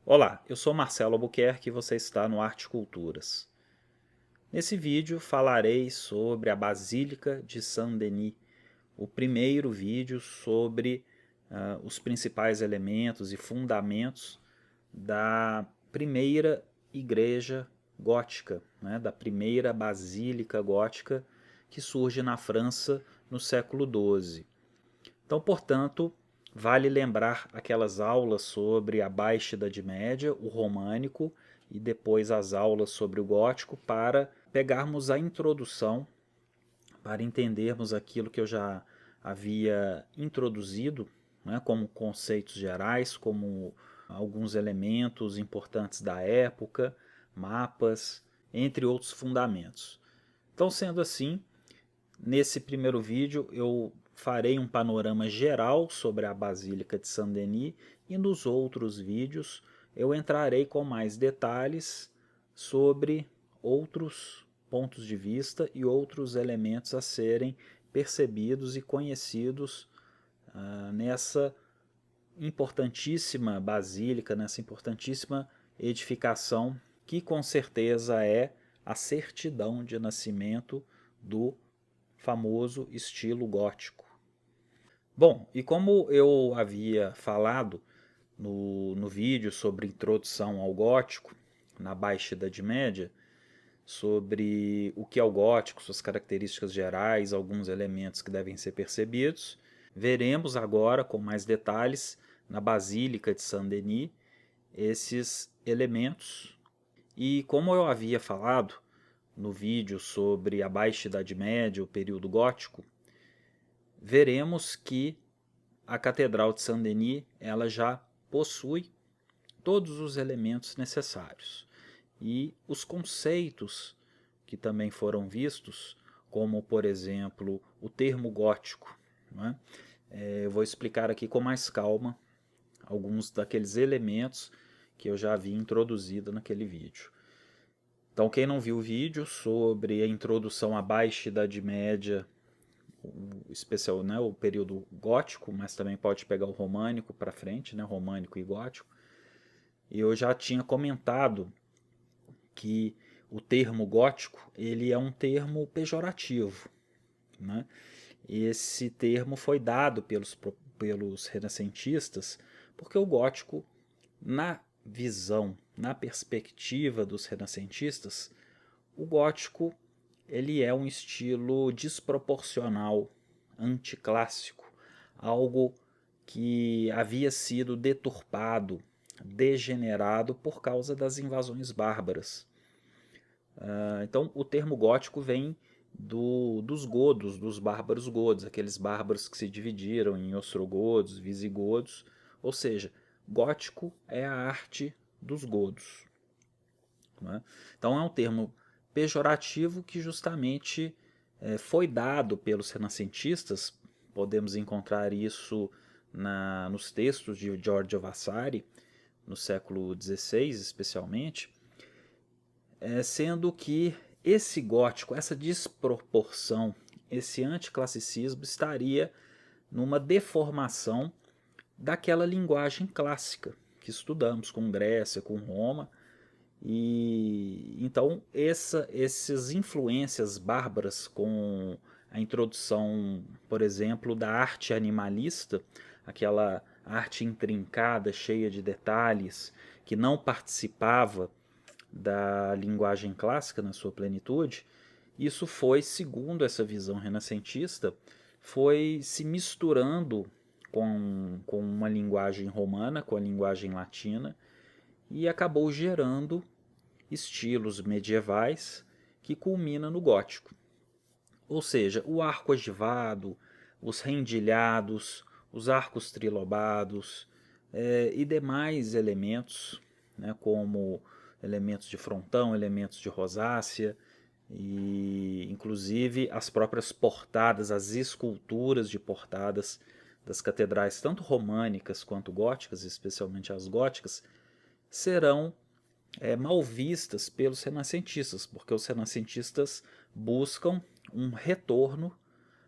Olá, eu sou Marcelo Albuquerque e você está no Arte Culturas. Nesse vídeo falarei sobre a Basílica de Saint-Denis, o primeiro vídeo sobre os principais elementos e fundamentos da primeira igreja gótica, né, da primeira basílica gótica que surge na França no século XII. Então, portanto, vale lembrar aquelas aulas sobre a Baixa Idade Média, o românico, e depois as aulas sobre o gótico, para pegarmos a introdução, para entendermos aquilo que eu já havia introduzido, né, como conceitos gerais, como alguns elementos importantes da época, mapas, entre outros fundamentos. Então, sendo assim, nesse primeiro vídeo eu farei um panorama geral sobre a Basílica de Saint-Denis e nos outros vídeos eu entrarei com mais detalhes sobre outros pontos de vista e outros elementos a serem percebidos e conhecidos nessa importantíssima basílica, nessa importantíssima edificação que com certeza é a certidão de nascimento do famoso estilo gótico. Bom, e como eu havia falado no vídeo sobre introdução ao gótico, na Baixa Idade Média, sobre o que é o gótico, suas características gerais, alguns elementos que devem ser percebidos, veremos agora com mais detalhes na Basílica de Saint-Denis esses elementos. E como eu havia falado no vídeo sobre a Baixa Idade Média, o período gótico, veremos que a Catedral de Saint-Denis ela já possui todos os elementos necessários. E os conceitos que também foram vistos, como por exemplo o termo gótico, né? Eu vou explicar aqui com mais calma alguns daqueles elementos que eu já havia introduzido naquele vídeo. Então, quem não viu o vídeo sobre a introdução à Baixa Idade Média, especial, né, o período gótico, mas também pode pegar o românico para frente, né, românico e gótico. E eu já tinha comentado que o termo gótico ele é um termo pejorativo, né? Esse termo foi dado pelos renascentistas porque o gótico, na visão, na perspectiva dos renascentistas, o gótico ele é um estilo desproporcional, anticlássico, algo que havia sido deturpado, degenerado por causa das invasões bárbaras. Então, o termo gótico vem dos godos, dos bárbaros godos, aqueles bárbaros que se dividiram em ostrogodos, visigodos, ou seja, gótico é a arte dos godos. Né? Então, é um termo pejorativo que justamente foi dado pelos renascentistas, podemos encontrar isso nos textos de Giorgio Vasari, no século XVI especialmente, sendo que esse gótico, essa desproporção, esse anticlassicismo estaria numa deformação daquela linguagem clássica que estudamos com Grécia, com Roma, e então essas influências bárbaras com a introdução, por exemplo, da arte animalista, aquela arte intrincada, cheia de detalhes, que não participava da linguagem clássica na sua plenitude, isso foi, segundo essa visão renascentista, foi se misturando com uma linguagem romana, com a linguagem latina, e acabou gerando estilos medievais que culmina no gótico. Ou seja, o arco ogivado, os rendilhados, os arcos trilobados e demais elementos, né, como elementos de frontão, elementos de rosácea, e inclusive as próprias portadas, as esculturas de portadas das catedrais, tanto românicas quanto góticas, especialmente as góticas, serão mal vistas pelos renascentistas, porque os renascentistas buscam um retorno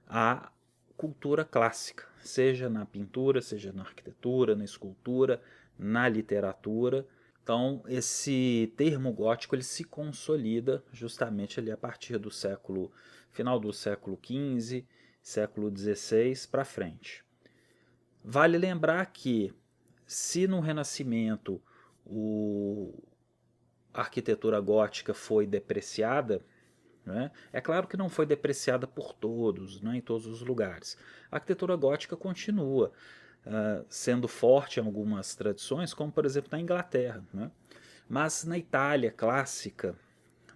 à cultura clássica, seja na pintura, seja na arquitetura, na escultura, na literatura, Então, esse termo gótico ele se consolida justamente ali a partir do final do século XV, século XVI para frente. Vale lembrar que, se no Renascimento a arquitetura gótica foi depreciada, né, é claro que não foi depreciada por todos, né, em todos os lugares. A arquitetura gótica continua sendo forte em algumas tradições, como por exemplo na Inglaterra, né? Mas na Itália clássica,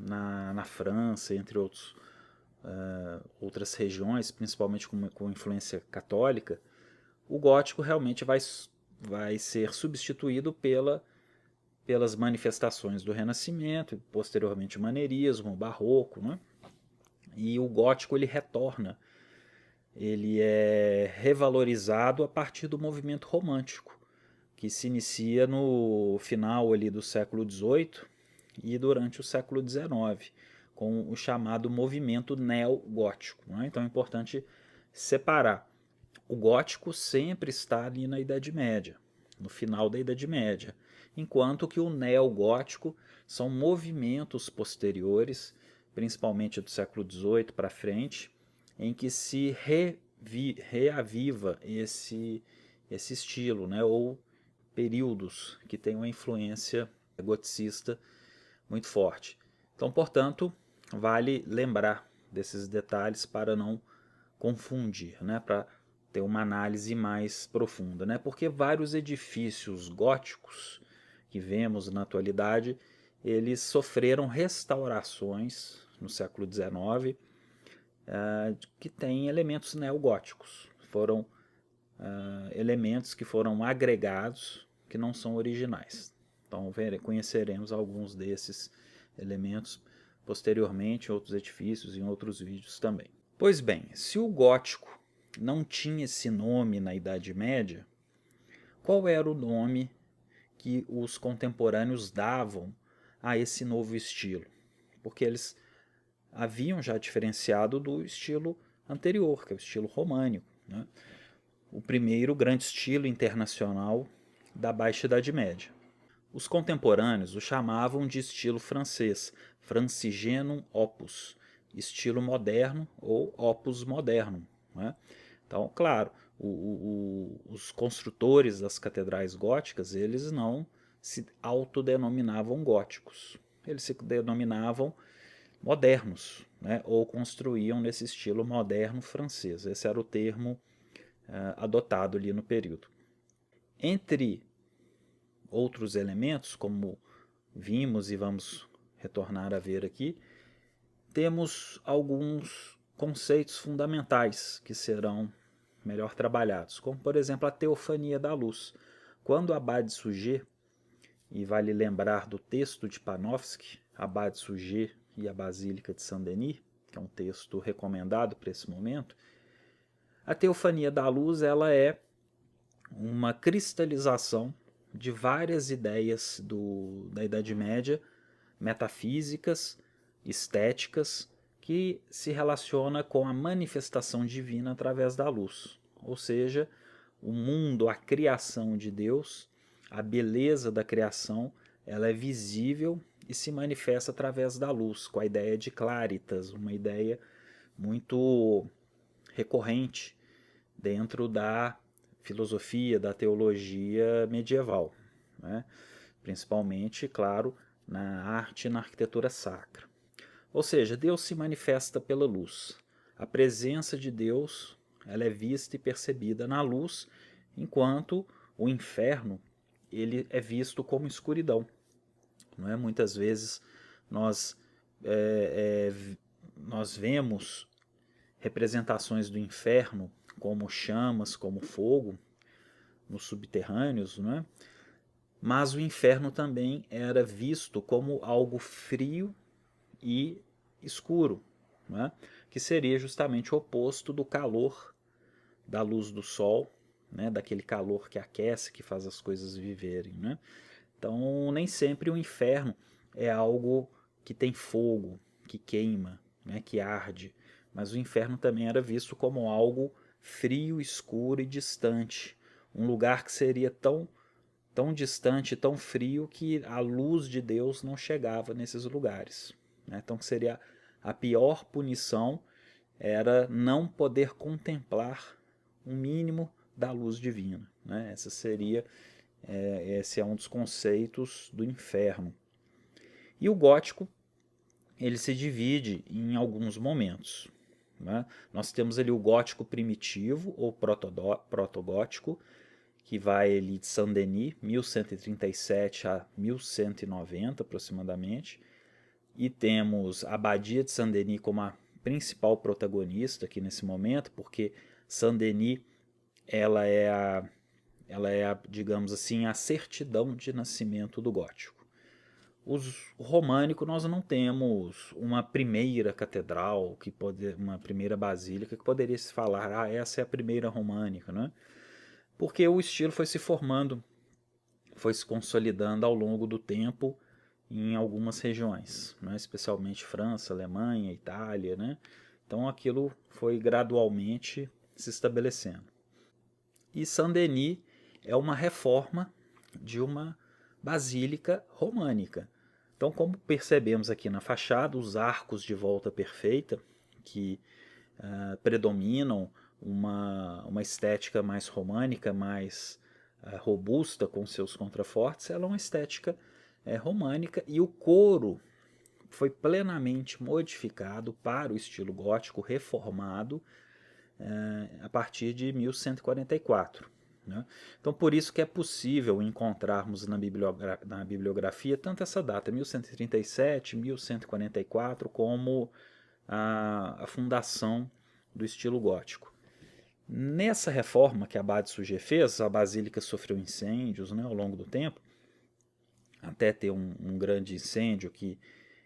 na França, entre outras regiões, principalmente com influência católica, o gótico realmente vai ser substituído pelas manifestações do Renascimento, e posteriormente o maneirismo, o barroco, né? E o gótico ele retorna, ele é revalorizado a partir do movimento romântico, que se inicia no final ali do século XVIII e durante o século XIX, com o chamado movimento neogótico, né? Então é importante separar. O gótico sempre está ali na Idade Média, no final da Idade Média, enquanto que o neogótico são movimentos posteriores, principalmente do século XVIII para frente, em que se reaviva esse estilo, né? Ou períodos que têm uma influência goticista muito forte. Então, portanto, vale lembrar desses detalhes para não confundir, né? Para ter uma análise mais profunda, né? Porque vários edifícios góticos que vemos na atualidade, eles sofreram restaurações no século XIX que têm elementos neogóticos. Foram elementos que foram agregados que não são originais. Então conheceremos alguns desses elementos posteriormente em outros edifícios e em outros vídeos também. Pois bem, se o gótico não tinha esse nome na Idade Média, qual era o nome que os contemporâneos davam a esse novo estilo? Porque eles haviam já diferenciado do estilo anterior, que é o estilo românico, né? O primeiro grande estilo internacional da Baixa Idade Média. Os contemporâneos o chamavam de estilo francês, Francigenum opus, estilo moderno ou opus modernum, né? Então, claro, os construtores das catedrais góticas, eles não se autodenominavam góticos, eles se denominavam modernos, né? Ou construíam nesse estilo moderno francês. Esse era o termo adotado ali no período. Entre outros elementos, como vimos e vamos retornar a ver aqui, temos alguns conceitos fundamentais que serão melhor trabalhados, como por exemplo a teofania da luz. Quando Abade Suger, e vale lembrar do texto de Panofsky, Abade Suger e a Basílica de Saint-Denis, que é um texto recomendado para esse momento, a teofania da luz ela é uma cristalização de várias ideias da Idade Média, metafísicas, estéticas, que se relaciona com a manifestação divina através da luz. Ou seja, o mundo, a criação de Deus, a beleza da criação, ela é visível e se manifesta através da luz, com a ideia de claritas, uma ideia muito recorrente dentro da filosofia, da teologia medieval, né? Principalmente, claro, na arte e na arquitetura sacra. Ou seja, Deus se manifesta pela luz. A presença de Deus ela é vista e percebida na luz, enquanto o inferno ele é visto como escuridão. Não é? Muitas vezes nós, nós vemos representações do inferno como chamas, como fogo, nos subterrâneos, não é? Mas o inferno também era visto como algo frio e escuro, né? Que seria justamente o oposto do calor da luz do sol, né? Daquele calor que aquece, que faz as coisas viverem, né? Então, nem sempre o inferno é algo que tem fogo, que queima, né? Que arde, mas o inferno também era visto como algo frio, escuro e distante, um lugar que seria tão distante, tão frio, que a luz de Deus não chegava nesses lugares, né? Então seria a pior punição era não poder contemplar um mínimo da luz divina, né? Esse é um dos conceitos do inferno. E o gótico, ele se divide em alguns momentos, né? Nós temos ali o gótico primitivo ou protogótico, que vai ali de Saint-Denis, 1137 a 1190 aproximadamente, e temos a Abadia de Saint-Denis como a principal protagonista aqui nesse momento, porque Saint-Denis ela é, digamos assim, a certidão de nascimento do gótico. O românico, nós não temos uma primeira catedral, uma primeira basílica que poderia se falar, essa é a primeira românica, né? Porque o estilo foi se formando, foi se consolidando ao longo do tempo em algumas regiões, né? Especialmente França, Alemanha, Itália, né? Então aquilo foi gradualmente se estabelecendo. E Saint-Denis é uma reforma de uma basílica românica. Então, como percebemos aqui na fachada, os arcos de volta perfeita, que predominam uma estética mais românica, mais robusta com seus contrafortes, ela é uma estética românica, e o coro foi plenamente modificado para o estilo gótico reformado a partir de 1144. Né? Então, por isso que é possível encontrarmos na bibliografia tanto essa data, 1137, 1144, como a fundação do estilo gótico. Nessa reforma que Abade Suger fez, a basílica sofreu incêndios, né, ao longo do tempo, até ter um grande incêndio que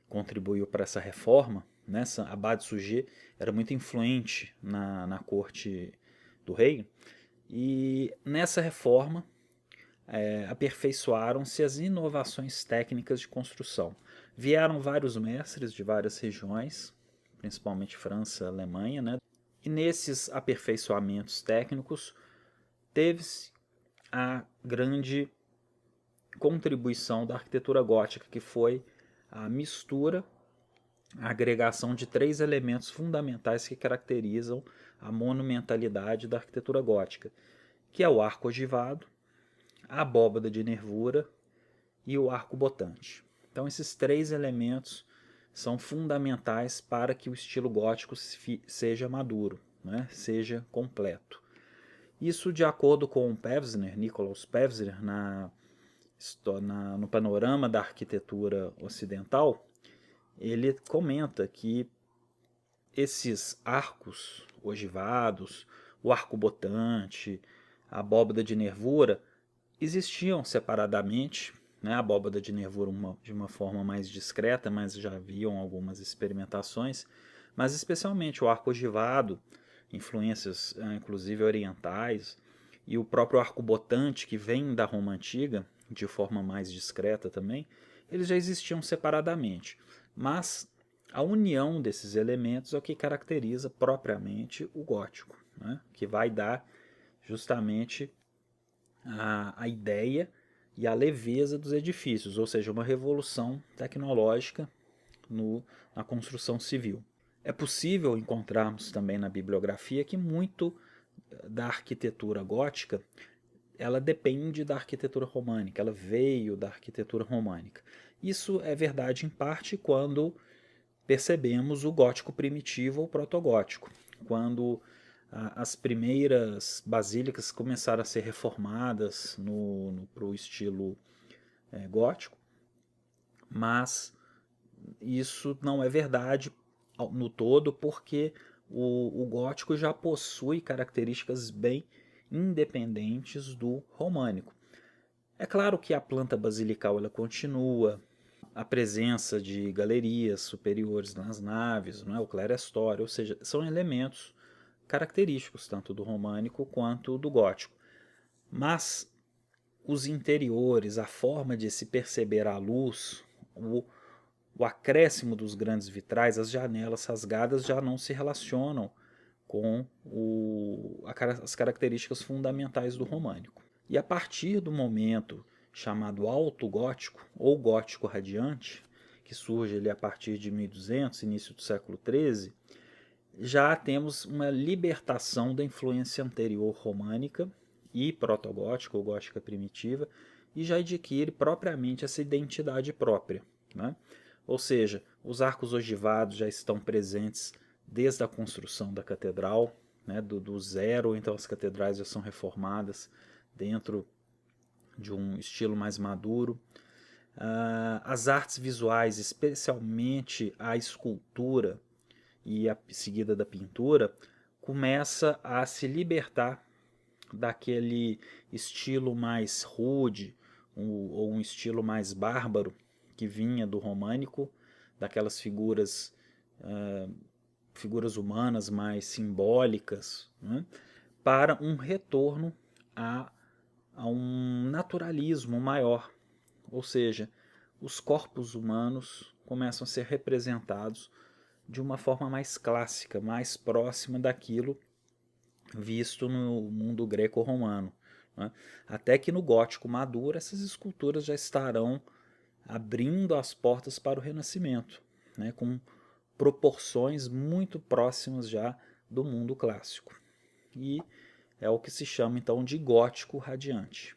contribuiu para essa reforma. Né? Abade Suger era muito influente na corte do rei, e nessa reforma aperfeiçoaram-se as inovações técnicas de construção. Vieram vários mestres de várias regiões, principalmente França, Alemanha, né? E nesses aperfeiçoamentos técnicos teve-se a grande contribuição da arquitetura gótica, que foi a mistura, a agregação de três elementos fundamentais que caracterizam a monumentalidade da arquitetura gótica, que é o arco ogivado, a abóbada de nervura e o arco botante. Então esses três elementos são fundamentais para que o estilo gótico seja maduro, né? Seja completo. Isso de acordo com Pevsner, Nikolaus Pevsner, no panorama da arquitetura ocidental, ele comenta que esses arcos ogivados, o arco botante, a abóbada de nervura, existiam separadamente, né? A abóbada de nervura de uma forma mais discreta, mas já haviam algumas experimentações, mas especialmente o arco ogivado, influências inclusive orientais, e o próprio arco botante, que vem da Roma Antiga, de forma mais discreta também, eles já existiam separadamente. Mas a união desses elementos é o que caracteriza propriamente o gótico, né? Que vai dar justamente a ideia e a leveza dos edifícios, ou seja, uma revolução tecnológica na construção civil. É possível encontrarmos também na bibliografia que muito da arquitetura gótica ela depende da arquitetura românica, ela veio da arquitetura românica. Isso é verdade em parte quando percebemos o gótico primitivo ou protogótico, quando as primeiras basílicas começaram a ser reformadas para o estilo gótico, mas isso não é verdade no todo, porque o gótico já possui características bem independentes do românico. É claro que a planta basilical ela continua, a presença de galerias superiores nas naves, não é? O clerestório, ou seja, são elementos característicos tanto do românico quanto do gótico. Mas os interiores, a forma de se perceber a luz, o acréscimo dos grandes vitrais, as janelas rasgadas já não se relacionam com as características fundamentais do românico. E a partir do momento chamado Alto Gótico, ou Gótico Radiante, que surge ali a partir de 1200, início do século XIII, já temos uma libertação da influência anterior românica e protogótica, ou gótica primitiva, e já adquire propriamente essa identidade própria, né? Ou seja, os arcos ogivados já estão presentes desde a construção da catedral, né, do zero, então as catedrais já são reformadas dentro de um estilo mais maduro. As artes visuais, especialmente a escultura e a seguida da pintura, começa a se libertar daquele estilo mais rude ou um estilo mais bárbaro que vinha do românico, daquelas figuras humanas mais simbólicas, né, para um retorno a um naturalismo maior, ou seja, os corpos humanos começam a ser representados de uma forma mais clássica, mais próxima daquilo visto no mundo greco-romano, né? Até que no gótico maduro essas esculturas já estarão abrindo as portas para o Renascimento, né? Com proporções muito próximas já do mundo clássico. E é o que se chama então de gótico radiante.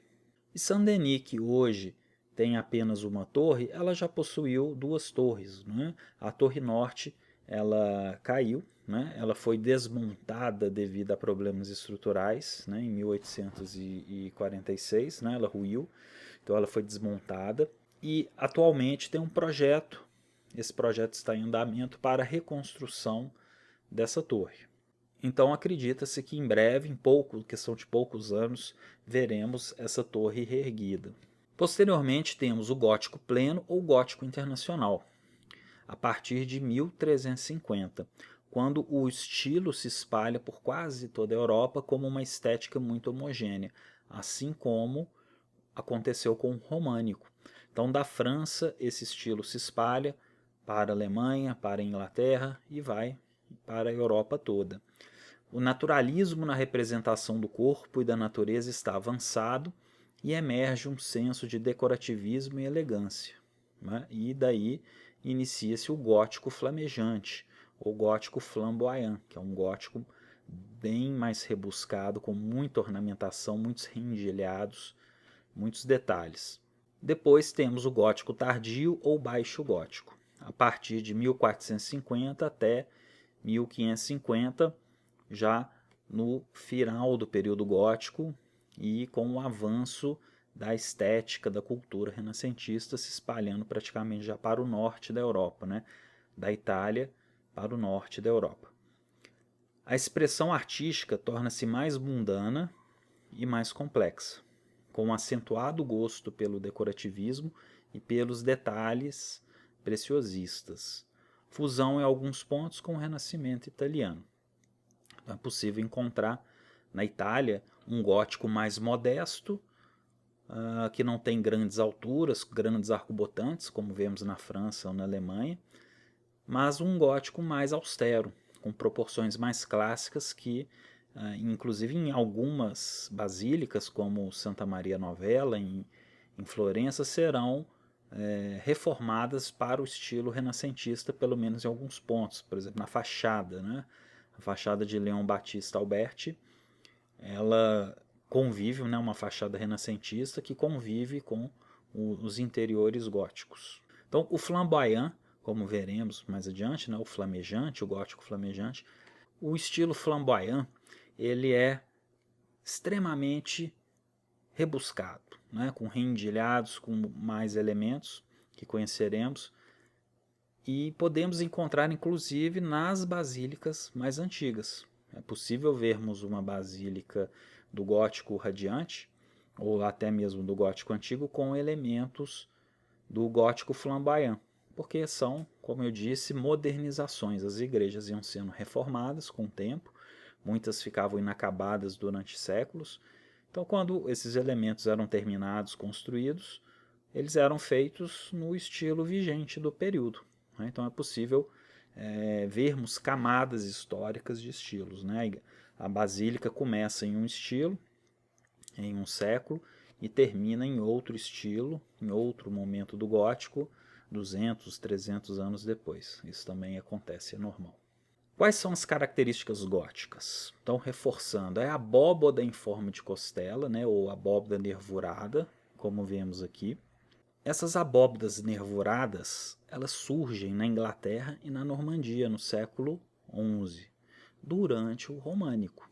E Saint-Denis, que hoje tem apenas uma torre, ela já possuiu duas torres, né? A torre norte ela caiu, né? Ela foi desmontada devido a problemas estruturais, né? Em 1846, né? Ela ruiu, então ela foi desmontada e atualmente tem um projeto, esse projeto está em andamento para a reconstrução dessa torre. Então acredita-se que em breve, questão de poucos anos, veremos essa torre reerguida. Posteriormente temos o gótico pleno ou gótico internacional, a partir de 1350, quando o estilo se espalha por quase toda a Europa como uma estética muito homogênea, assim como aconteceu com o românico. Então, da França, esse estilo se espalha para a Alemanha, para a Inglaterra e vai para a Europa toda. O naturalismo na representação do corpo e da natureza está avançado e emerge um senso de decorativismo e elegância, né? E daí inicia-se o gótico flamejante, ou gótico flamboyant, que é um gótico bem mais rebuscado, com muita ornamentação, muitos rendilhados, muitos detalhes. Depois temos o gótico tardio ou baixo gótico, a partir de 1450 até 1550, já no final do período gótico e com o avanço da estética da cultura renascentista se espalhando praticamente já para o norte da Europa, né? Da Itália para o norte da Europa. A expressão artística torna-se mais mundana e mais complexa, com um acentuado gosto pelo decorativismo e pelos detalhes preciosistas. Fusão em alguns pontos com o Renascimento italiano. Então é possível encontrar na Itália um gótico mais modesto, que não tem grandes alturas, grandes arcobotantes, como vemos na França ou na Alemanha, mas um gótico mais austero, com proporções mais clássicas que, inclusive em algumas basílicas, como Santa Maria Novella, em Florença, serão reformadas para o estilo renascentista, pelo menos em alguns pontos. Por exemplo, na fachada, né? A fachada de Leão Battista Alberti, ela convive, né, uma fachada renascentista que convive com os interiores góticos. Então, o flamboyant, como veremos mais adiante, né, o flamejante, o gótico flamejante, o estilo flamboyant, ele é extremamente rebuscado, né, com rendilhados, com mais elementos que conheceremos, e podemos encontrar inclusive nas basílicas mais antigas. É possível vermos uma basílica do gótico radiante, ou até mesmo do gótico antigo, com elementos do gótico flamboyant, porque são, como eu disse, modernizações. As igrejas iam sendo reformadas com o tempo, muitas ficavam inacabadas durante séculos. Então, quando esses elementos eram terminados, construídos, eles eram feitos no estilo vigente do período, né? Então é possível vermos camadas históricas de estilos, né? A basílica começa em um estilo, em um século, e termina em outro estilo, em outro momento do gótico, 200, 300 anos depois. Isso também acontece, é normal. Quais são as características góticas? Então, reforçando, é a abóbada em forma de costela, né, ou abóbada nervurada, como vemos aqui. Essas abóbadas nervuradas, elas surgem na Inglaterra e na Normandia no século XI, durante o Românico,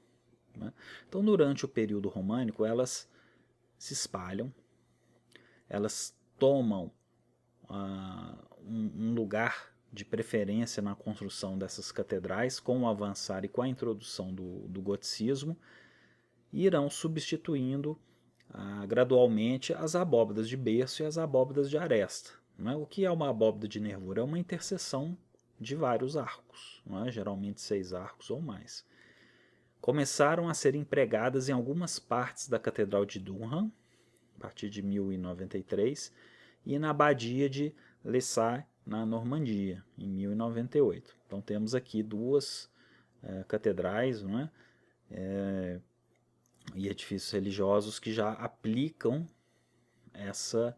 né? Então, durante o período românico, elas se espalham, elas tomam um lugar de preferência na construção dessas catedrais, com o avançar e com a introdução do goticismo, e irão substituindo gradualmente as abóbadas de berço e as abóbadas de aresta. Não é? O que é uma abóbada de nervura? É uma interseção de vários arcos, não é? Geralmente 6 arcos ou mais. Começaram a ser empregadas em algumas partes da Catedral de Durham, a partir de 1093, e na Abadia de Lessay, na Normandia, em 1098. Então temos aqui duas catedrais, não é? E edifícios religiosos que já aplicam essa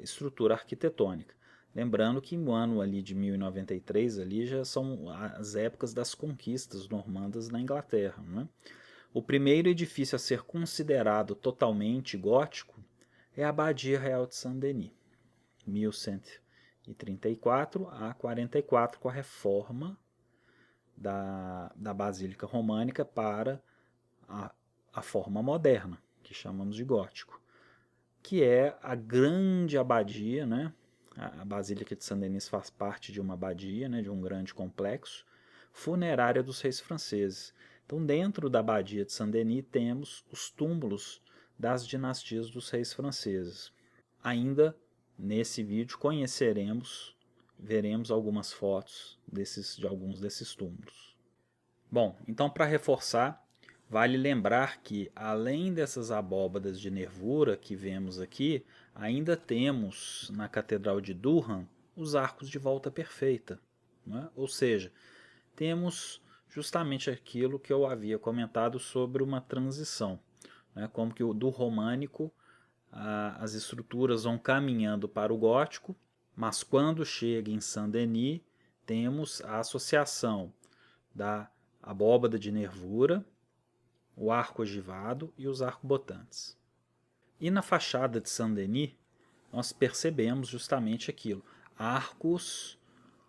estrutura arquitetônica. Lembrando que no ano ali de 1093 ali já são as épocas das conquistas normandas na Inglaterra, né? O primeiro edifício a ser considerado totalmente gótico é a Abadia Real de Saint-Denis, 1134 a 44, com a reforma da Basílica Românica para a forma moderna, que chamamos de gótico, que é a grande abadia, né? A Basílica de Saint-Denis faz parte de uma abadia, né, de um grande complexo, funerária dos reis franceses. Então, dentro da abadia de Saint-Denis, temos os túmulos das dinastias dos reis franceses. Ainda nesse vídeo veremos algumas fotos de alguns desses túmulos. Bom, então para reforçar, vale lembrar que, além dessas abóbadas de nervura que vemos aqui, ainda temos na Catedral de Durham os arcos de volta perfeita, né? Ou seja, temos justamente aquilo que eu havia comentado sobre uma transição, né? Como que do românico as estruturas vão caminhando para o gótico, mas quando chega em Saint-Denis, temos a associação da abóbada de nervura, o arco ogivado e os arcobotantes. E na fachada de Saint-Denis, nós percebemos justamente aquilo, arcos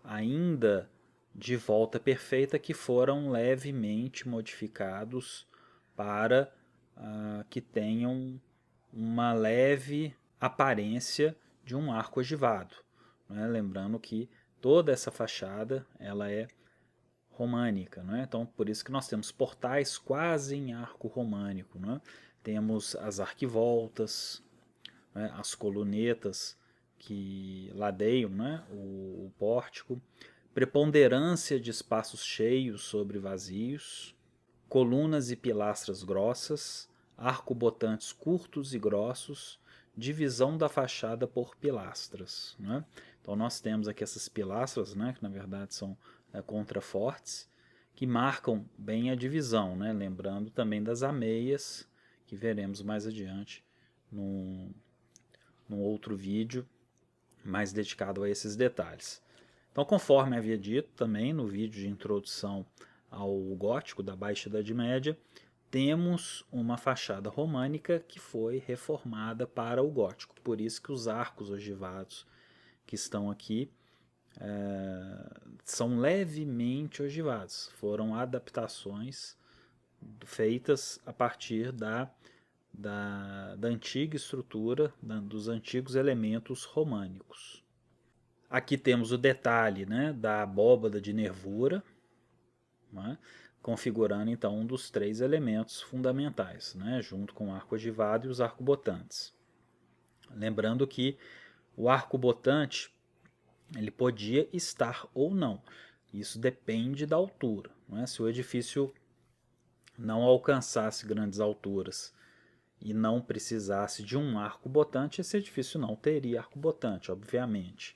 ainda de volta perfeita que foram levemente modificados para que tenham uma leve aparência de um arco ogivado, né? Lembrando que toda essa fachada ela é românica, não é? Então por isso que nós temos portais quase em arco românico, não é? Temos as arquivoltas, né? As colunetas que ladeiam, né? o pórtico, preponderância de espaços cheios sobre vazios, colunas e pilastras grossas, arcobotantes curtos e grossos, divisão da fachada por pilastras, né? Então nós temos aqui essas pilastras, né, que na verdade são contrafortes, que marcam bem a divisão, né? Lembrando também das ameias, que veremos mais adiante num outro vídeo mais dedicado a esses detalhes. Então, conforme havia dito também no vídeo de introdução ao gótico da Baixa Idade Média, temos uma fachada românica que foi reformada para o gótico. Por isso que os arcos ogivados que estão aqui são levemente ogivados. Foram adaptações feitas a partir da antiga estrutura, dos antigos elementos românicos. Aqui temos o detalhe, né, da abóbada de nervura, né, configurando então um dos 3 elementos fundamentais, né, junto com o arco ogivado e os arcobotantes. Lembrando que o arcobotante ele podia estar ou não. Isso depende da altura, né? Se o edifício não alcançasse grandes alturas e não precisasse de um arcobotante, esse edifício não teria arcobotante, obviamente.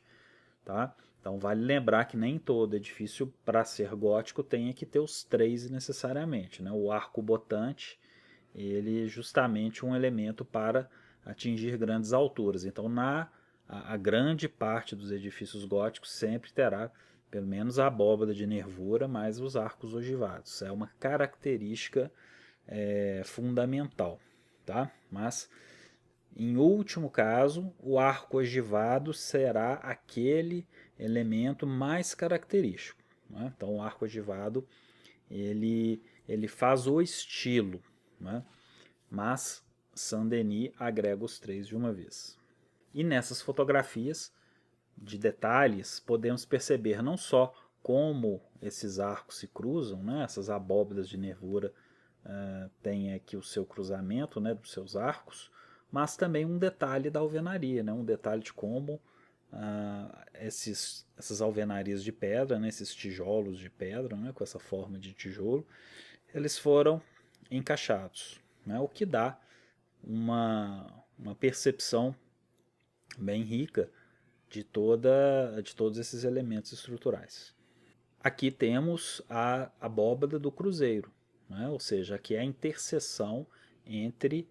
Tá? Então vale lembrar que nem todo edifício, para ser gótico, tem que ter os 3 necessariamente, né? O arcobotante ele justamente um elemento para atingir grandes alturas. Então, a grande parte dos edifícios góticos sempre terá pelo menos a abóbada de nervura, mais os arcos ogivados. É uma característica fundamental, tá? Mas, em último caso, o arco ogivado será aquele elemento mais característico, né? Então, o arco ogivado ele faz o estilo, né? Mas Saint-Denis agrega os três de uma vez. E nessas fotografias de detalhes, podemos perceber não só como esses arcos se cruzam, né? Essas abóbadas de nervura têm aqui o seu cruzamento, né, dos seus arcos, mas também um detalhe da alvenaria, né? Um detalhe de como essas alvenarias de pedra, né, esses tijolos de pedra, né, com essa forma de tijolo, eles foram encaixados, né, o que dá uma percepção bem rica de todos esses elementos estruturais. Aqui temos a abóbada do cruzeiro, né? Ou seja, aqui é a interseção entre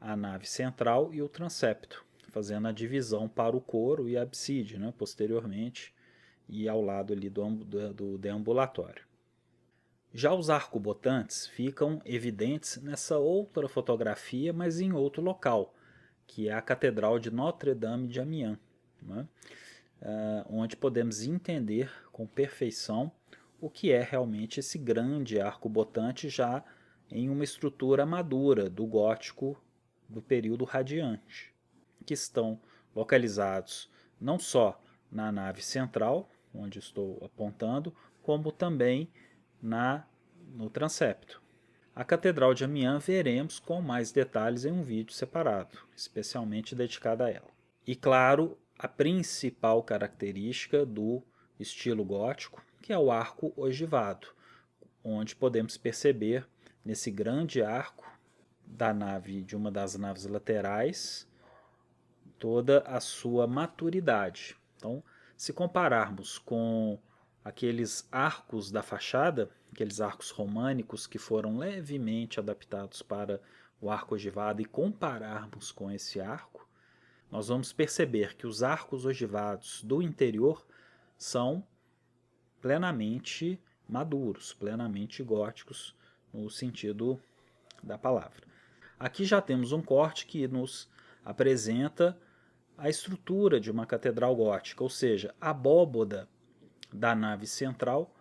a nave central e o transepto, fazendo a divisão para o coro e a abside, né? Posteriormente e ao lado ali do deambulatório. Já os arcobotantes ficam evidentes nessa outra fotografia, mas em outro local, que é a Catedral de Notre-Dame de Amiens, né? Onde podemos entender com perfeição o que é realmente esse grande arcobotante já em uma estrutura madura do gótico do período radiante, que estão localizados não só na nave central, onde estou apontando, como também no transepto. A Catedral de Amiens veremos com mais detalhes em um vídeo separado, especialmente dedicado a ela. E claro, a principal característica do estilo gótico, que é o arco ogivado, onde podemos perceber nesse grande arco de uma das naves laterais toda a sua maturidade. Então, se compararmos com aqueles arcos da fachada, aqueles arcos românicos que foram levemente adaptados para o arco ogivado e compararmos com esse arco, nós vamos perceber que os arcos ogivados do interior são plenamente maduros, plenamente góticos no sentido da palavra. Aqui já temos um corte que nos apresenta a estrutura de uma catedral gótica, ou seja, a abóbada da nave central,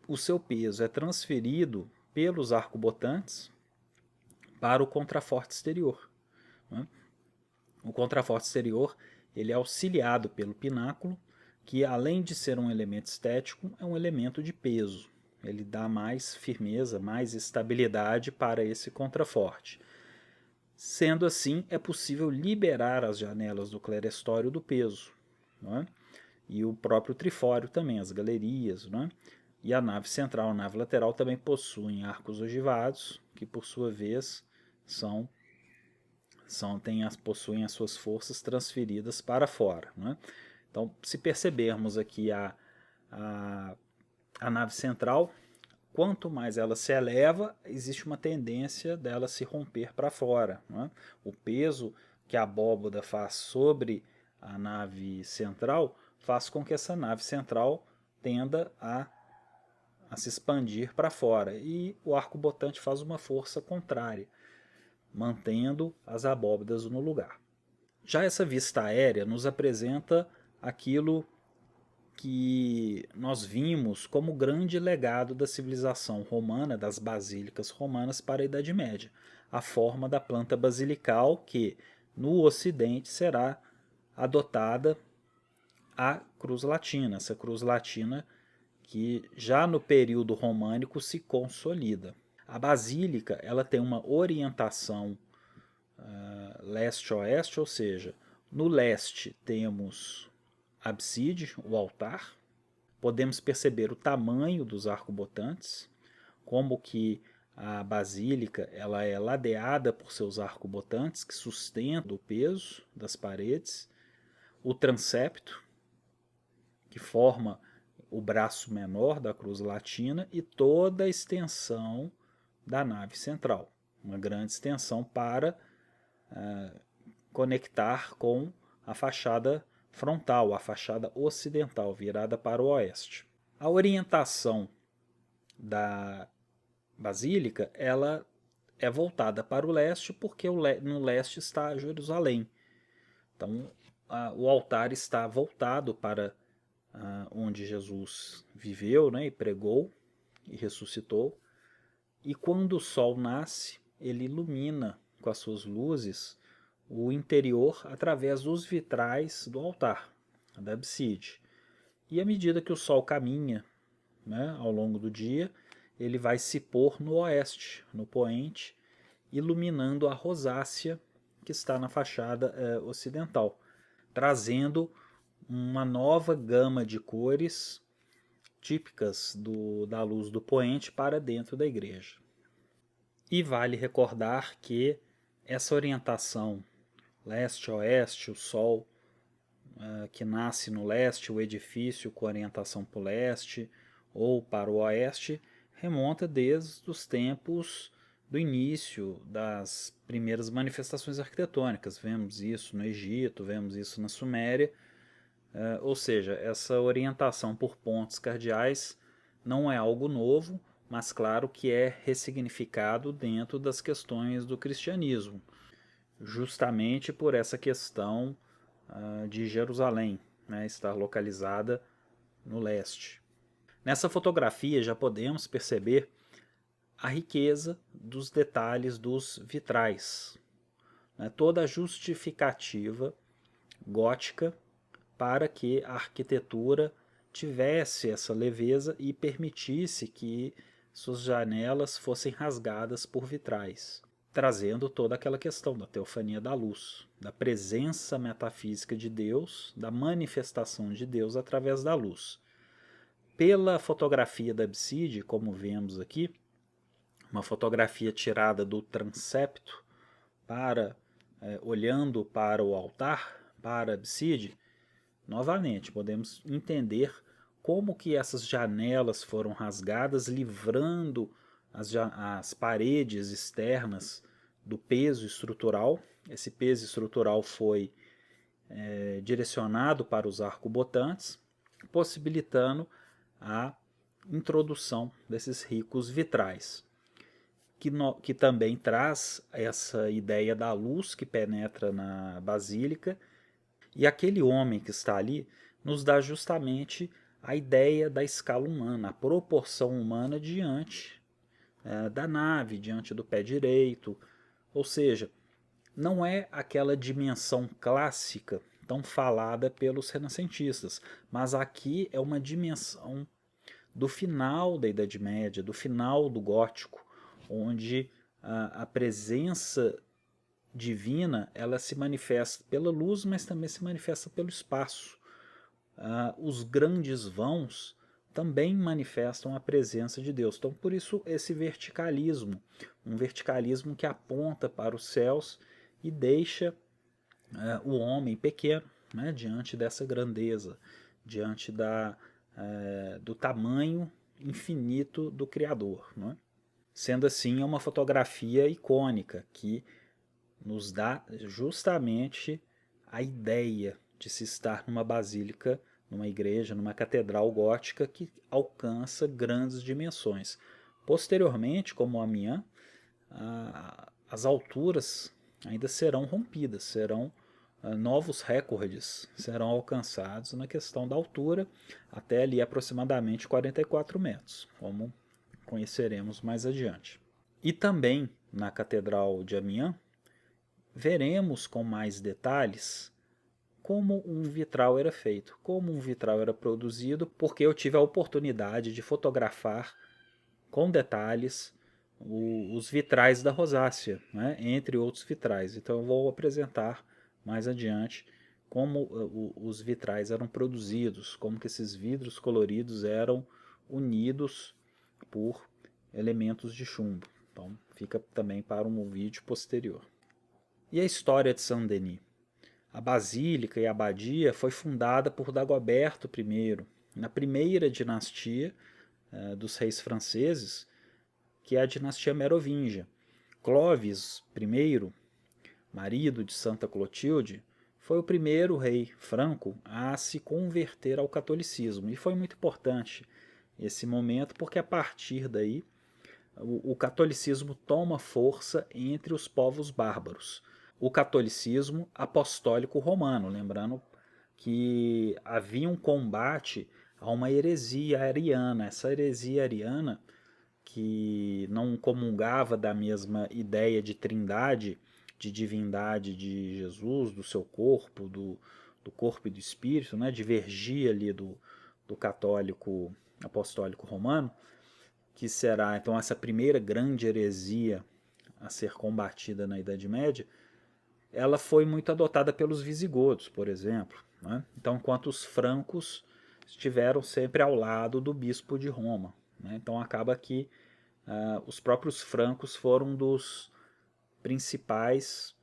o seu peso é transferido pelos arcobotantes para o contraforte exterior, né? O contraforte exterior ele é auxiliado pelo pináculo, que além de ser um elemento estético, é um elemento de peso. Ele dá mais firmeza, mais estabilidade para esse contraforte. Sendo assim, é possível liberar as janelas do clerestório do peso, não é? E o próprio trifório também, as galerias, não é? E a nave central, a nave lateral também possuem arcos ogivados, que por sua vez possuem as suas forças transferidas para fora, né? Então, se percebermos aqui a nave central, quanto mais ela se eleva, existe uma tendência dela se romper para fora, né? O peso que a abóbada faz sobre a nave central faz com que essa nave central tenda a se expandir para fora, e o arcobotante faz uma força contrária, mantendo as abóbadas no lugar. Já essa vista aérea nos apresenta aquilo que nós vimos como grande legado da civilização romana, das basílicas romanas para a Idade Média, a forma da planta basilical que, no Ocidente, será adotada a cruz latina, essa cruz latina que já no período românico se consolida. A basílica ela tem uma orientação leste-oeste, ou seja, no leste temos a abside, o altar. Podemos perceber o tamanho dos arcobotantes, como que a basílica ela é ladeada por seus arcobotantes que sustentam o peso das paredes, o transepto, que forma o braço menor da cruz latina, e toda a extensão da nave central. uma grande extensão para conectar com a fachada frontal, a fachada ocidental, virada para o oeste. A orientação da basílica, ela é voltada para o leste, porque no leste está Jerusalém. Então, o altar está voltado para onde Jesus viveu, né, e pregou e ressuscitou. E quando o sol nasce, ele ilumina com as suas luzes o interior através dos vitrais do altar, da abside. E à medida que o sol caminha, né, ao longo do dia, ele vai se pôr no oeste, no poente, iluminando a rosácea que está na fachada ocidental, trazendo uma nova gama de cores típicas da luz do poente para dentro da igreja. E vale recordar que essa orientação leste-oeste, o sol que nasce no leste, o edifício com orientação para o leste ou para o oeste, remonta desde os tempos do início das primeiras manifestações arquitetônicas. Vemos isso no Egito, vemos isso na Suméria, ou seja, essa orientação por pontos cardeais não é algo novo, mas claro que é ressignificado dentro das questões do cristianismo, justamente por essa questão de Jerusalém, né, estar localizada no leste. Nessa fotografia já podemos perceber a riqueza dos detalhes dos vitrais, né, toda a justificativa gótica para que a arquitetura tivesse essa leveza e permitisse que suas janelas fossem rasgadas por vitrais, trazendo toda aquela questão da teofania da luz, da presença metafísica de Deus, da manifestação de Deus através da luz. Pela fotografia da abside, como vemos aqui, uma fotografia tirada do transepto, olhando para o altar, para a abside, novamente podemos entender como que essas janelas foram rasgadas, livrando as paredes externas do peso estrutural. Esse peso estrutural foi direcionado para os arcobotantes, possibilitando a introdução desses ricos vitrais, que também traz essa ideia da luz que penetra na basílica. E aquele homem que está ali nos dá justamente a ideia da escala humana, a proporção humana diante da nave, diante do pé direito. Ou seja, não é aquela dimensão clássica tão falada pelos renascentistas, mas aqui é uma dimensão do final da Idade Média, do final do Gótico, onde a presença divina, ela se manifesta pela luz, mas também se manifesta pelo espaço. Os grandes vãos também manifestam a presença de Deus. Então, por isso, esse verticalismo, um verticalismo que aponta para os céus e deixa o homem pequeno, né, diante dessa grandeza, diante do tamanho infinito do Criador. Né? Sendo assim, é uma fotografia icônica que nos dá justamente a ideia de se estar numa basílica, numa igreja, numa catedral gótica que alcança grandes dimensões. Posteriormente, como Amiens, as alturas ainda serão rompidas, serão novos recordes serão alcançados na questão da altura, até ali aproximadamente 44 metros, como conheceremos mais adiante. E também na Catedral de Amiens, veremos com mais detalhes como um vitral era feito, como um vitral era produzido, porque eu tive a oportunidade de fotografar com detalhes os vitrais da rosácea, né, entre outros vitrais. Então eu vou apresentar mais adiante como os vitrais eram produzidos, como que esses vidros coloridos eram unidos por elementos de chumbo. Então fica também para um vídeo posterior. E a história de Saint-Denis? A basílica e a abadia foi fundada por Dagoberto I, na primeira dinastia dos reis franceses, que é a dinastia merovingia, Clovis I, marido de Santa Clotilde, foi o primeiro rei franco a se converter ao catolicismo. E foi muito importante esse momento, porque a partir daí o catolicismo toma força entre os povos bárbaros. O catolicismo apostólico romano, lembrando que havia um combate a uma heresia ariana. Essa heresia ariana, que não comungava da mesma ideia de trindade, de divindade de Jesus, do seu corpo, do corpo e do espírito, né? Divergia ali do católico apostólico romano, que será então essa primeira grande heresia a ser combatida na Idade Média. Ela foi muito adotada pelos visigodos, por exemplo, né? Então, enquanto os francos estiveram sempre ao lado do bispo de Roma, né? Então acaba que os próprios francos foram dos principais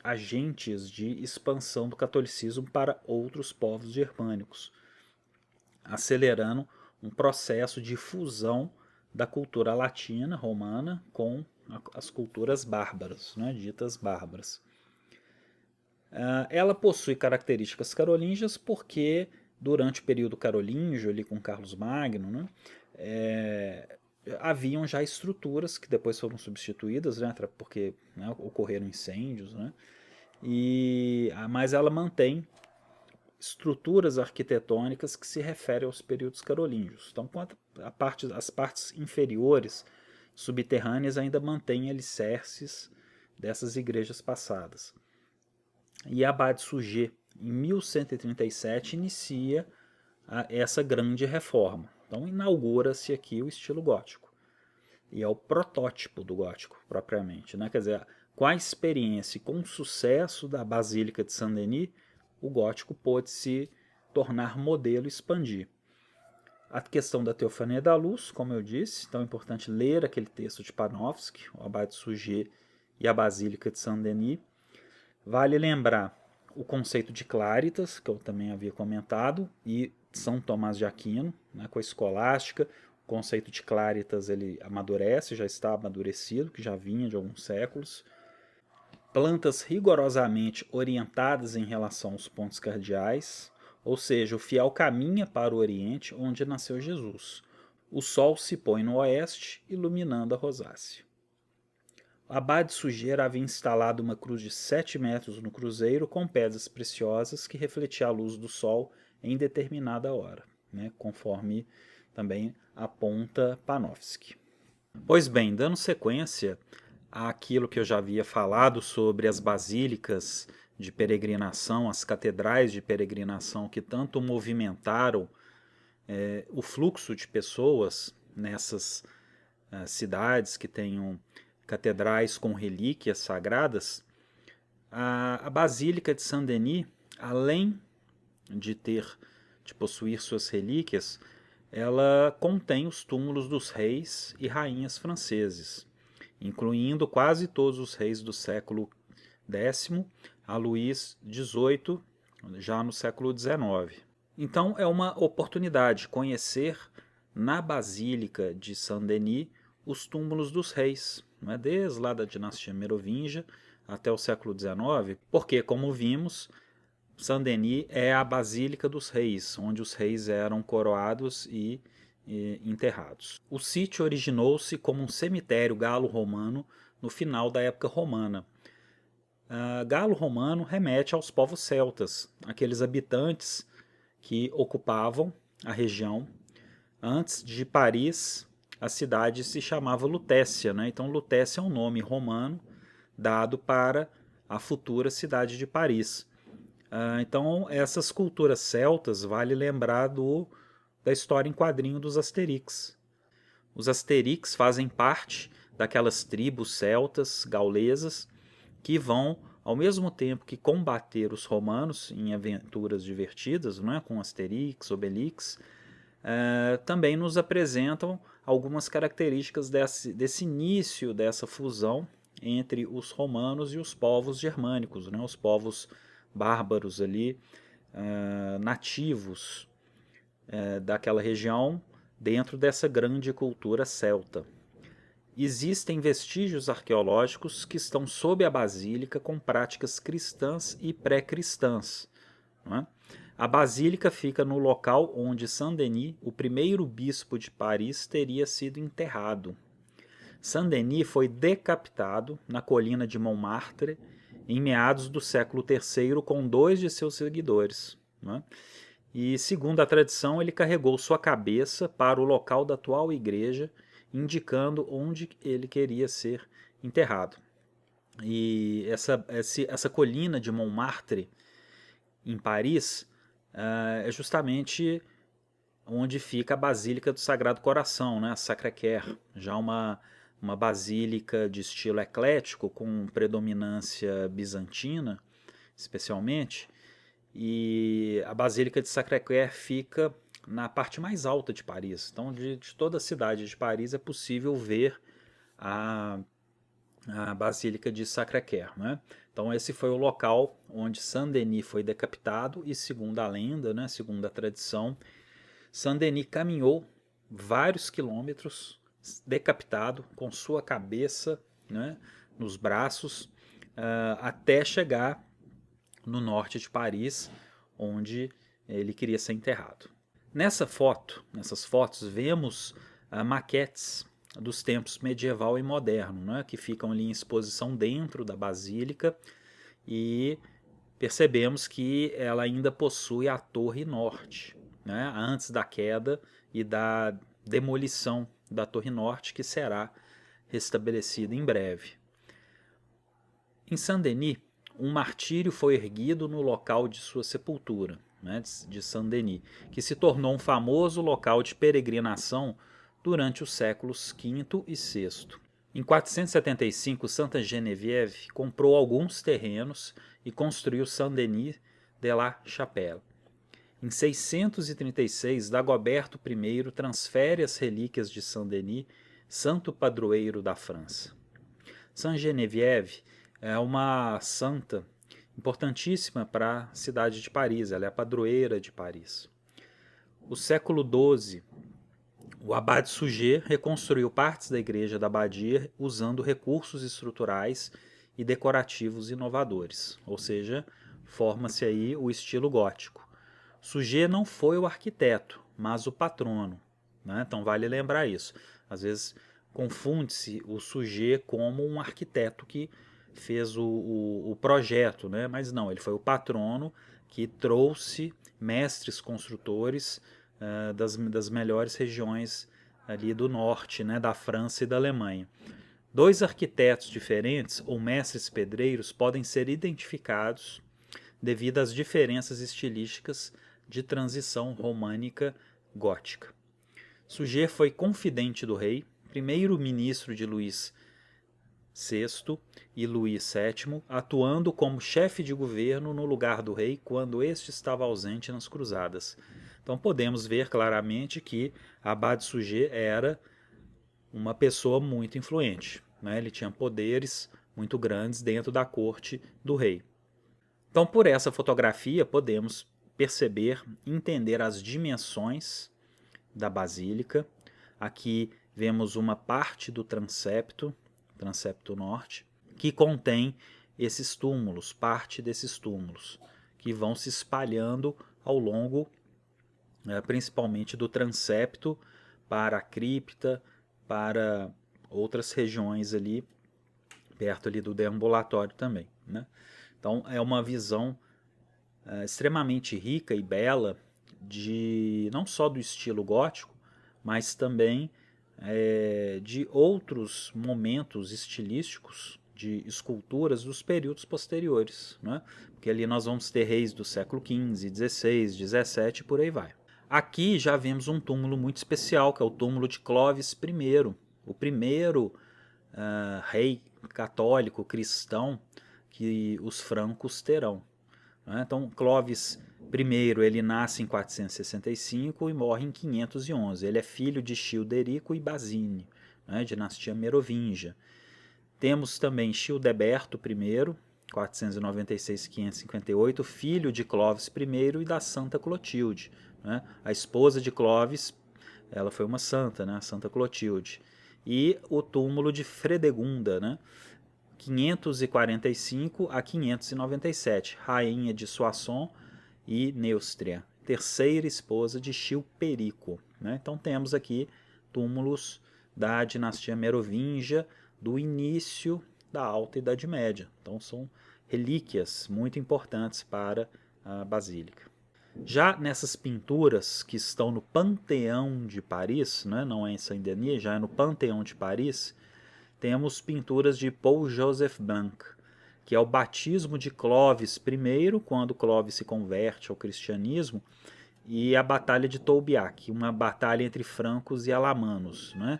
agentes de expansão do catolicismo para outros povos germânicos, acelerando um processo de fusão da cultura latina romana com as culturas bárbaras, né, ditas bárbaras. Ela possui características carolíngias porque durante o período carolíngio, ali com Carlos Magno, né, haviam já estruturas que depois foram substituídas, né, porque, né, ocorreram incêndios, né, mas ela mantém estruturas arquitetônicas que se referem aos períodos carolíngios. Então, as partes inferiores, subterrâneas, ainda mantêm alicerces dessas igrejas passadas. E Abade Suger, em 1137, inicia essa grande reforma. Então, inaugura-se aqui o estilo gótico. E é o protótipo do gótico, propriamente, né? Quer dizer, com a experiência e com o sucesso da Basílica de Saint-Denis, o gótico pôde se tornar modelo e expandir. A questão da Teofania da Luz, como eu disse, então é importante ler aquele texto de Panofsky, o Abade Suger e a Basílica de Saint-Denis. Vale lembrar o conceito de Claritas, que eu também havia comentado, e São Tomás de Aquino, né, com a escolástica. O conceito de Claritas ele amadurece, já está amadurecido, que já vinha de alguns séculos. Plantas rigorosamente orientadas em relação aos pontos cardeais, ou seja, o fiel caminha para o Oriente, onde nasceu Jesus. O sol se põe no oeste, iluminando a rosácea. O Abade Suger havia instalado uma cruz de 7 metros no cruzeiro com pedras preciosas que refletia a luz do sol em determinada hora, né, conforme também aponta Panofsky. Pois bem, dando sequência àquilo que eu já havia falado sobre as basílicas de peregrinação, as catedrais de peregrinação que tanto movimentaram o fluxo de pessoas nessas cidades que tenham catedrais com relíquias sagradas, a Basílica de Saint-Denis, além de possuir suas relíquias, ela contém os túmulos dos reis e rainhas franceses, incluindo quase todos os reis do século X a Luís XVIII, já no século XIX. Então é uma oportunidade conhecer na Basílica de Saint-Denis os túmulos dos reis, né, desde lá da dinastia Merovingia até o século XIX, porque, como vimos, Saint-Denis é a Basílica dos Reis, onde os reis eram coroados e enterrados. O sítio originou-se como um cemitério galo-romano no final da época romana. Galo-romano remete aos povos celtas, aqueles habitantes que ocupavam a região. Antes de Paris, a cidade se chamava Lutécia, né? Então Lutécia é um nome romano dado para a futura cidade de Paris. Então essas culturas celtas vale lembrar da história em quadrinho dos Asterix. Os Asterix fazem parte daquelas tribos celtas gaulesas que vão, ao mesmo tempo que combater os romanos em aventuras divertidas, não é? Com Asterix, Obelix, também nos apresentam algumas características desse início dessa fusão entre os romanos e os povos germânicos, né? Os povos bárbaros ali, nativos daquela região, dentro dessa grande cultura celta. existem vestígios arqueológicos que estão sob a basílica com práticas cristãs e pré-cristãs, não é? A basílica fica no local onde Saint-Denis, o primeiro bispo de Paris, teria sido enterrado. Saint-Denis foi decapitado na colina de Montmartre em meados do século III com 2 de seus seguidores, não é? E, segundo a tradição, ele carregou sua cabeça para o local da atual igreja, indicando onde ele queria ser enterrado. E essa colina de Montmartre, em Paris, é justamente onde fica a Basílica do Sagrado Coração, né, a Sacré-Cœur, já uma basílica de estilo eclético, com predominância bizantina, especialmente, e a Basílica de Sacré-Cœur fica na parte mais alta de Paris. Então, de toda a cidade de Paris é possível ver a Basílica de Sacré-Cœur, né? Então, esse foi o local onde Saint-Denis foi decapitado e, segundo a lenda, né, segundo a tradição, Saint-Denis caminhou vários quilômetros decapitado, com sua cabeça, né, nos braços, até chegar no norte de Paris, onde ele queria ser enterrado. Nessas fotos, vemos maquetes dos tempos medieval e moderno, né, que ficam ali em exposição dentro da basílica, e percebemos que ela ainda possui a torre norte, né, antes da queda e da demolição da torre norte, que será restabelecida em breve. Em Saint-Denis, um martírio foi erguido no local de sua sepultura, né, de Saint-Denis, que se tornou um famoso local de peregrinação durante os séculos V e VI. Em 475, Santa Geneviève comprou alguns terrenos e construiu Saint-Denis de la Chapelle. Em 636, Dagoberto I transfere as relíquias de Saint-Denis, santo padroeiro da França. Saint Geneviève é uma santa importantíssima para a cidade de Paris, ela é a padroeira de Paris. No século XII, o abade Suger reconstruiu partes da igreja da abadia usando recursos estruturais e decorativos inovadores, ou seja, forma-se aí o estilo gótico. Suger não foi o arquiteto, mas o patrono, né? Então vale lembrar isso. Às vezes confunde-se o Suger como um arquiteto que fez o projeto, né? Mas não, ele foi o patrono que trouxe mestres construtores das melhores regiões ali do norte, né? Da França e da Alemanha. 2 arquitetos diferentes ou mestres pedreiros podem ser identificados devido às diferenças estilísticas de transição românica gótica. Suger foi confidente do rei, primeiro-ministro de Luís VI e Luís VII, atuando como chefe de governo no lugar do rei quando este estava ausente nas cruzadas. Então podemos ver claramente que Abade Suger era uma pessoa muito influente, né? Ele tinha poderes muito grandes dentro da corte do rei. Então, por essa fotografia, podemos perceber, entender as dimensões da basílica. Aqui vemos uma parte do transepto norte, que contém esses túmulos, parte desses túmulos, que vão se espalhando ao longo, principalmente do transepto, para a cripta, para outras regiões ali, perto ali do deambulatório também, né? Então é uma visão extremamente rica e bela, não só do estilo gótico, mas também de outros momentos estilísticos de esculturas dos períodos posteriores, né? Porque ali nós vamos ter reis do século XV, XVI, XVII e por aí vai. Aqui já vemos um túmulo muito especial, que é o túmulo de Clovis I, o primeiro rei católico cristão que os francos terão. Então, Clovis I, ele nasce em 465 e morre em 511. Ele é filho de Childerico e Basine, dinastia merovingia. Temos também Childeberto I, 496-558, filho de Clovis I e da Santa Clotilde. A esposa de Clovis, ela foi uma santa, Santa Clotilde. e o túmulo de Fredegunda, né? 545 a 597, rainha de Soissons e Neustria, terceira esposa de Chilperico, né? Então temos aqui túmulos da dinastia merovingia do início da Alta Idade Média. Então são relíquias muito importantes para a basílica. Já nessas pinturas que estão no Panteão de Paris, né, não é em Saint-Denis, já é no Panteão de Paris, temos pinturas de Paul-Joseph Blanc, que é o batismo de Clovis I, quando Clovis se converte ao cristianismo, e a Batalha de Tolbiac, uma batalha entre francos e alamanos. Né?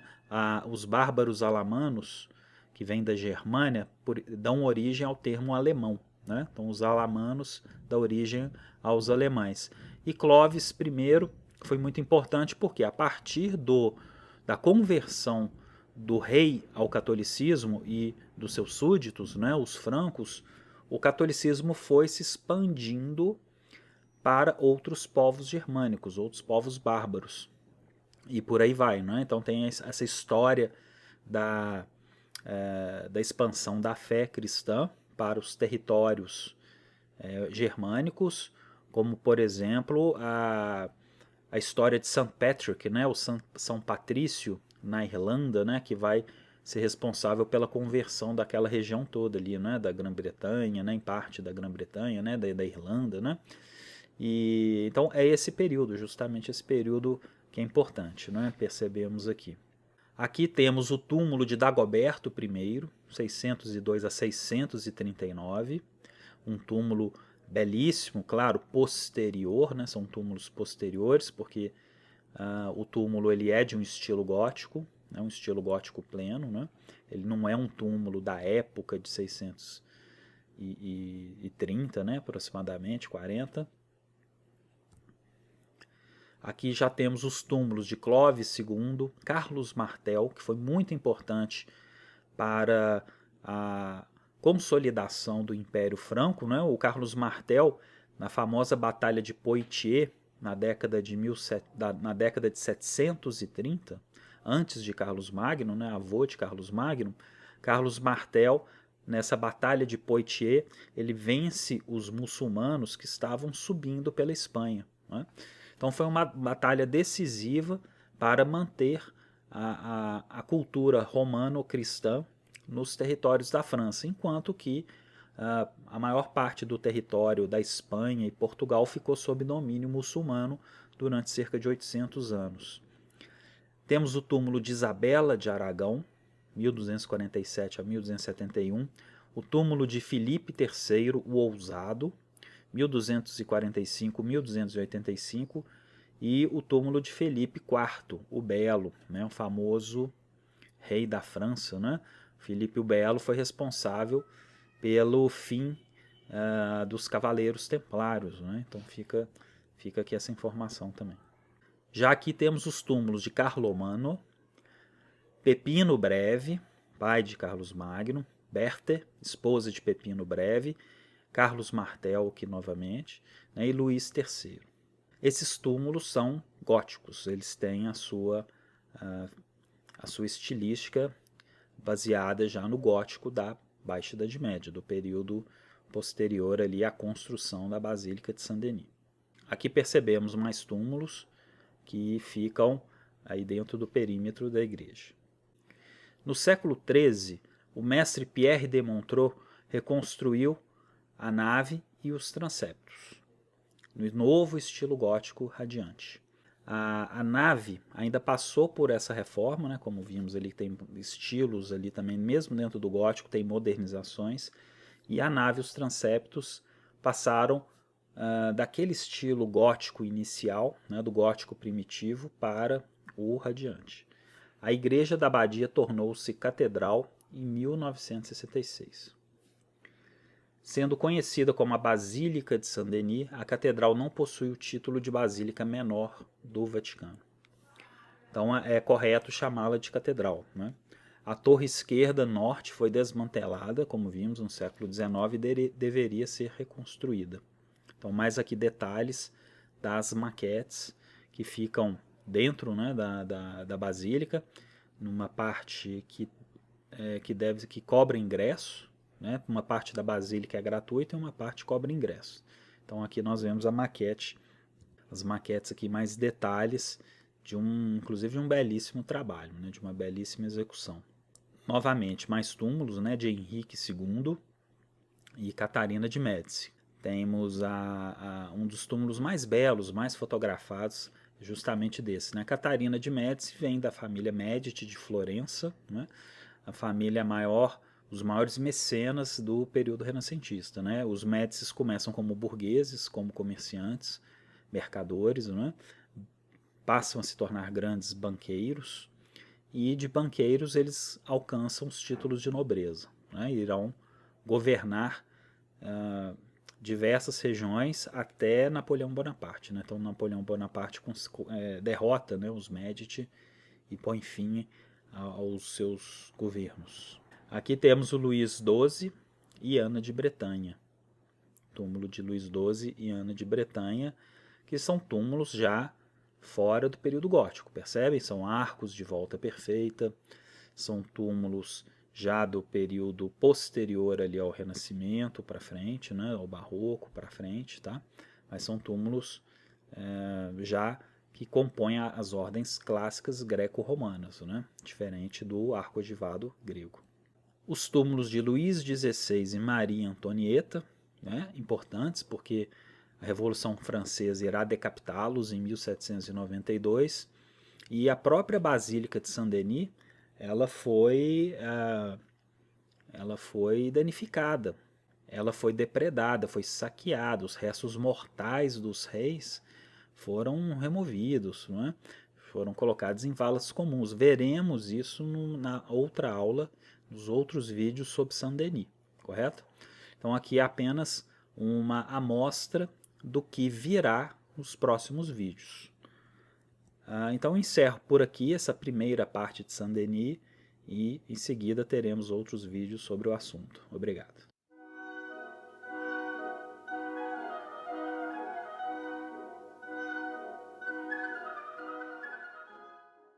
Os bárbaros alamanos, que vêm da Germânia, dão origem ao termo alemão. Né? Então os alamanos dão origem aos alemães. E Clovis I foi muito importante porque a partir da conversão do rei ao catolicismo e dos seus súditos, né, os francos, o catolicismo foi se expandindo para outros povos germânicos, outros povos bárbaros. E por aí vai. Né? Então tem essa história da expansão da fé cristã para os territórios germânicos, como por exemplo a história de St. Patrick, né? O São Patrício na Irlanda, né? Que vai ser responsável pela conversão daquela região toda ali, né? Da Grã-Bretanha, né? Em parte da Grã-Bretanha, né? Da Irlanda, né? E então é esse período, justamente esse período que é importante, né? Percebemos aqui. Aqui temos o túmulo de Dagoberto I, 602 a 639, um túmulo belíssimo, claro, posterior, né? São túmulos posteriores, porque o túmulo ele é de um estilo gótico, né? Um estilo gótico pleno, né? Ele não é um túmulo da época de 630, né? Aproximadamente, 40. Aqui já temos os túmulos de Clovis II, Carlos Martel, que foi muito importante para a consolidação do Império Franco. Né? O Carlos Martel, na famosa Batalha de Poitiers, na década de 730, antes de Carlos Magno, né? Avô de Carlos Magno, Carlos Martel, nessa Batalha de Poitiers, ele vence os muçulmanos que estavam subindo pela Espanha. Né? Então foi uma batalha decisiva para manter a cultura romano-cristã nos territórios da França, enquanto que a maior parte do território da Espanha e Portugal ficou sob domínio muçulmano durante cerca de 800 anos. Temos o túmulo de Isabela de Aragão, 1247 a 1271, o túmulo de Filipe III, o Ousado, 1245-1285, e o túmulo de Felipe IV, o Belo, né, o famoso rei da França. Né? Filipe o Belo foi responsável pelo fim dos Cavaleiros Templários. Né? Então fica aqui essa informação também. Já aqui temos os túmulos de Carlomano, Pepino Breve, pai de Carlos Magno, Berthe, esposa de Pepino Breve, Carlos Martel, que novamente, né, e Luís III. Esses túmulos são góticos, eles têm a sua estilística baseada já no gótico da Baixa Idade Média, do período posterior ali à construção da Basílica de Saint-Denis. Aqui percebemos mais túmulos que ficam aí dentro do perímetro da igreja. No século XIII, o mestre Pierre de Montreux reconstruiu a nave e os transeptos, no novo estilo gótico radiante. A nave ainda passou por essa reforma, né? Como vimos ali, tem estilos ali também, mesmo dentro do gótico, tem modernizações, e a nave e os transeptos passaram daquele estilo gótico inicial, né, do gótico primitivo, para o radiante. A igreja da abadia tornou-se catedral em 1966. Sendo conhecida como a Basílica de Saint-Denis, a catedral não possui o título de Basílica Menor do Vaticano. Então é correto chamá-la de catedral. Né? A torre esquerda norte foi desmantelada, como vimos, no século XIX, e deveria ser reconstruída. Então, mais aqui detalhes das maquetes que ficam dentro, né, da basílica. numa parte que cobra ingresso, né? Uma parte da basílica é gratuita e uma parte cobra ingresso. Então aqui nós vemos a maquete, as maquetes aqui mais detalhes inclusive de um belíssimo trabalho, né? De uma belíssima execução. Novamente, mais túmulos, né? De Henrique II e Catarina de Médici. Temos um dos túmulos mais belos, mais fotografados, justamente desse. Né? Catarina de Médici vem da família Medici de Florença, né? A família maior, os maiores mecenas do período renascentista. Né? Os Médicis começam como burgueses, como comerciantes, mercadores, né? Passam a se tornar grandes banqueiros, e de banqueiros eles alcançam os títulos de nobreza, né? Irão governar diversas regiões até Napoleão Bonaparte. Né? Então Napoleão Bonaparte derrota, né, os Médici e põe fim aos seus governos. Aqui temos o Luís XII e Ana de Bretanha. Túmulo de Luís XII e Ana de Bretanha, que são túmulos já fora do período gótico, percebem? São arcos de volta perfeita, são túmulos já do período posterior ali ao Renascimento para frente, né, ao Barroco para frente, tá? Mas são túmulos já que compõem as ordens clássicas greco-romanas, né? Diferente do arco ogivado grego. Os túmulos de Luís XVI e Maria Antonieta, né, importantes porque a Revolução Francesa irá decapitá-los em 1792, e a própria Basílica de Saint-Denis ela foi danificada, ela foi depredada, foi saqueada, os restos mortais dos reis foram removidos, não é? Foram colocados em valas comuns. Veremos isso na outra aula, nos outros vídeos sobre Saint-Denis, correto? Então aqui é apenas uma amostra do que virá nos próximos vídeos. Então encerro por aqui essa primeira parte de Saint-Denis e em seguida teremos outros vídeos sobre o assunto. Obrigado.